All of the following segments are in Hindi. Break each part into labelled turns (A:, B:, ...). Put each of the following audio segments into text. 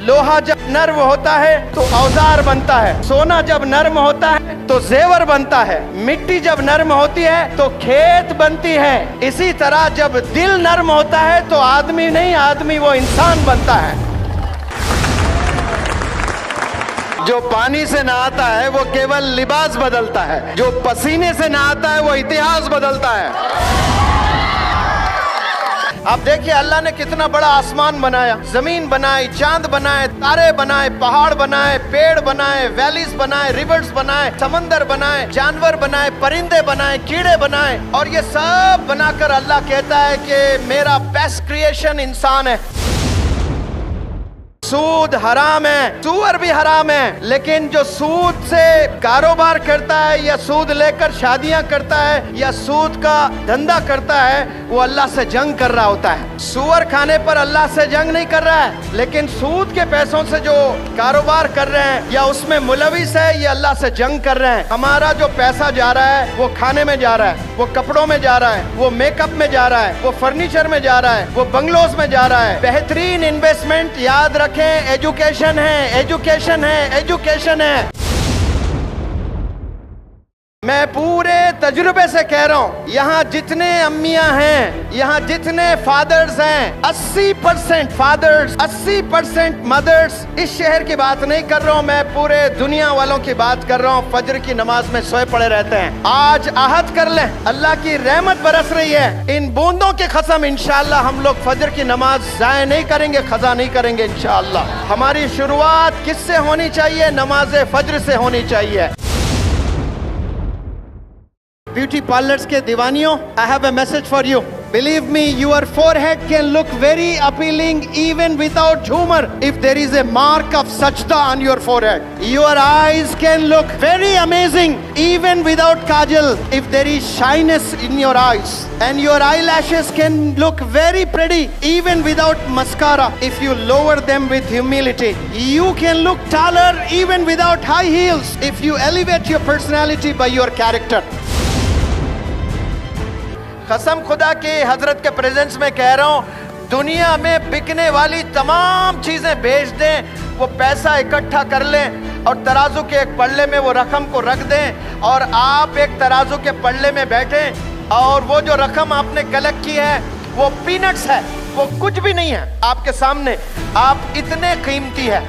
A: लोहा जब नर्म होता है तो औजार बनता है, सोना जब नर्म होता है तो जेवर बनता है, मिट्टी जब नर्म होती है तो खेत बनती है। इसी तरह जब दिल नर्म होता है तो आदमी नहीं, आदमी वो इंसान बनता है। जो पानी से नहाता है वो केवल लिबास बदलता है, जो पसीने से नहाता है वो इतिहास बदलता है। आप देखिए अल्लाह ने कितना बड़ा आसमान बनाया, जमीन बनाई, चांद बनाए, तारे बनाए, पहाड़ बनाए, पेड़ बनाए, वैलीज बनाए, रिवर्स बनाए, समंदर बनाए, जानवर बनाए, परिंदे बनाए, कीड़े बनाए, और ये सब बनाकर अल्लाह कहता है कि मेरा बेस्ट क्रिएशन इंसान है। सूद हराम है, सूअर भी हराम है, लेकिन जो सूद से कारोबार करता है या सूद लेकर शादियां करता है या सूद का धंधा करता है वो अल्लाह से जंग कर रहा होता है। सूअर खाने पर अल्लाह से जंग नहीं कर रहा है, लेकिन सूद के पैसों से जो कारोबार कर रहे हैं या उसमें मुलविस है ये अल्लाह से जंग कर रहे हैं। हमारा जो पैसा जा रहा है वो खाने में जा रहा है, वो कपड़ों में जा रहा है, वो मेकअप में जा रहा है, वो फर्नीचर में जा रहा है, वो बंगलोज में जा रहा है। बेहतरीन इन्वेस्टमेंट याद रखें एजुकेशन है, एजुकेशन है, एजुकेशन है। मैं पूरे तजुर्बे से कह रहा हूं, यहाँ जितने अम्मियां हैं, यहाँ जितने फादर्स हैं, 80% फादर्स, 80% मदर्स, इस शहर की बात नहीं कर रहा हूं, मैं पूरे दुनिया वालों की बात कर रहा हूं, फजर की नमाज में सोए पड़े रहते हैं। आज आहद कर लें, अल्लाह की रहमत बरस रही है, इन बूंदों की कसम इंशाअल्लाह हम लोग फजर की नमाज जाया नहीं करेंगे, खजा नहीं करेंगे इंशाअल्लाह। हमारी शुरुआत किससे होनी चाहिए? नमाज फजर से होनी चाहिए। ब्यूटी पार्लर्स के दीवानियों, I have a message for you. Believe me, your forehead can look very appealing even without humor if there is a mark of sajda on your forehead. Your eyes can look very amazing even without kajal if there is shyness in your eyes. And your eyelashes can look very pretty even without mascara if you lower them with humility. You can look taller even without high heels if you elevate your personality by your character. कसम खुदा की हजरत के प्रेजेंस में कह रहा हूँ, दुनिया में बिकने वाली तमाम चीजें बेच दें, वो पैसा इकट्ठा कर लें और तराजू के एक पल्ले में वो रकम को रख दें और आप एक तराजू के पल्ले में बैठें और वो जो रकम आपने कलेक्ट की है वो पीनट्स है, वो कुछ भी नहीं है आपके सामने। आप इतने कीमती है।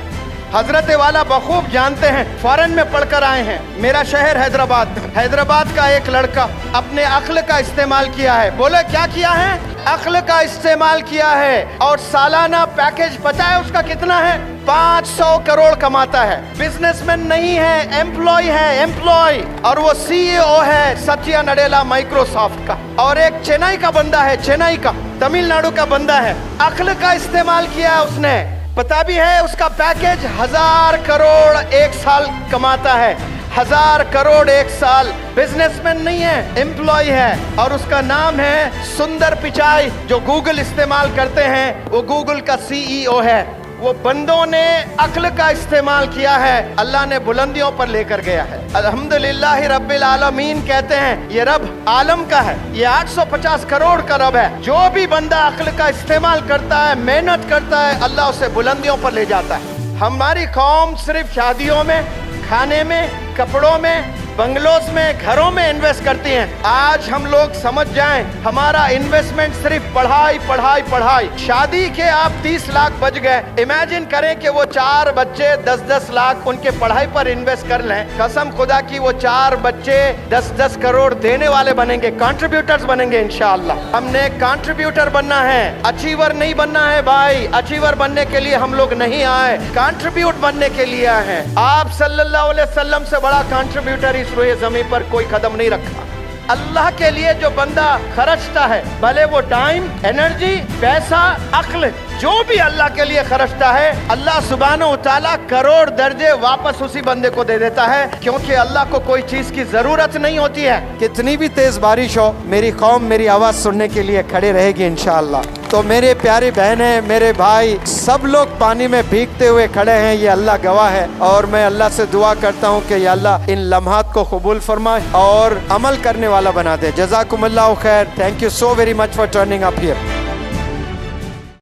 A: हजरत वाला बखूब जानते हैं, फॉरेन में पढ़कर आए हैं। मेरा शहर हैदराबाद, हैदराबाद का एक लड़का अपने अक्ल का इस्तेमाल किया है। बोले क्या किया है? अक्ल का इस्तेमाल किया है और सालाना पैकेज पता है उसका कितना है? 500 करोड़ कमाता है। बिजनेसमैन नहीं है, एम्प्लॉय है, एम्प्लॉय। और वो CEO है सत्या नडेला माइक्रोसॉफ्ट का, और एक चेन्नई का बंदा है, चेन्नई का, तमिलनाडु का बंदा है। अक्ल का इस्तेमाल किया है उसने। पता भी है उसका पैकेज 1000 करोड़ एक साल कमाता है, 1000 करोड़ एक साल। बिजनेसमैन नहीं है, एम्प्लॉय है, और उसका नाम है सुंदर पिचाई। जो गूगल इस्तेमाल करते हैं वो गूगल का CEO है। वो बंदों ने अक्ल का इस्तेमाल किया है, अल्लाह ने बुलंदियों पर लेकर गया है। अल्हम्दुलिल्लाह रब्बिल आलमीन कहते हैं ये रब आलम का है, ये 850 करोड़ का रब है। जो भी बंदा अक्ल का इस्तेमाल करता है, मेहनत करता है, अल्लाह उसे बुलंदियों पर ले जाता है। हमारी कौम सिर्फ शादियों में, खाने में, कपड़ों में, बंगलोज में, घरों में इन्वेस्ट करती हैं। आज हम लोग समझ जाएं, हमारा इन्वेस्टमेंट सिर्फ पढ़ाई पढ़ाई पढ़ाई। शादी के आप 30 लाख बच गए, इमेजिन करें कि वो 4 बच्चे 10-10 लाख उनके पढ़ाई पर इन्वेस्ट कर लें। कसम खुदा की वो 4 बच्चे 10-10 करोड़ देने वाले बनेंगे, कंट्रीब्यूटर्स बनेंगे इंशाअल्लाह। हमने कंट्रीब्यूटर बनना है, अचीवर नहीं बनना है भाई। अचीवर बनने के लिए हम लोग नहीं आए, कंट्रीब्यूट बनने के लिए आए हैं। आप सल्लल्लाहु अलैहि वसल्लम से बड़ा कंट्रीब्यूटर रोए ज़मीन पर कोई कदम नहीं रखा। अल्लाह के लिए जो बंदा खर्चता है, भले वो टाइम, एनर्जी, पैसा, अक्ल, जो भी अल्लाह के लिए खर्चता है, अल्लाह सुब्हानहू तआला करोड़ दर्जे वापस उसी बंदे को दे देता है, क्योंकि अल्लाह को कोई चीज की जरूरत नहीं होती है। कितनी भी तेज बारिश हो, मेरी कौम मेरी आवाज सुनने के लिए खड़े रहेगी इंशाअल्लाह। तो मेरे प्यारी बहनें, मेरे भाई, सब लोग पानी में भीगते हुए खड़े हैं, ये अल्लाह गवाह है। और मैं अल्लाह से दुआ करता हूँ कि या अल्लाह इन लम्हात को कबूल फरमाए और अमल करने वाला बना दे। जज़ाकुमुल्लाहु खैर। Thank you so very much for turning up here.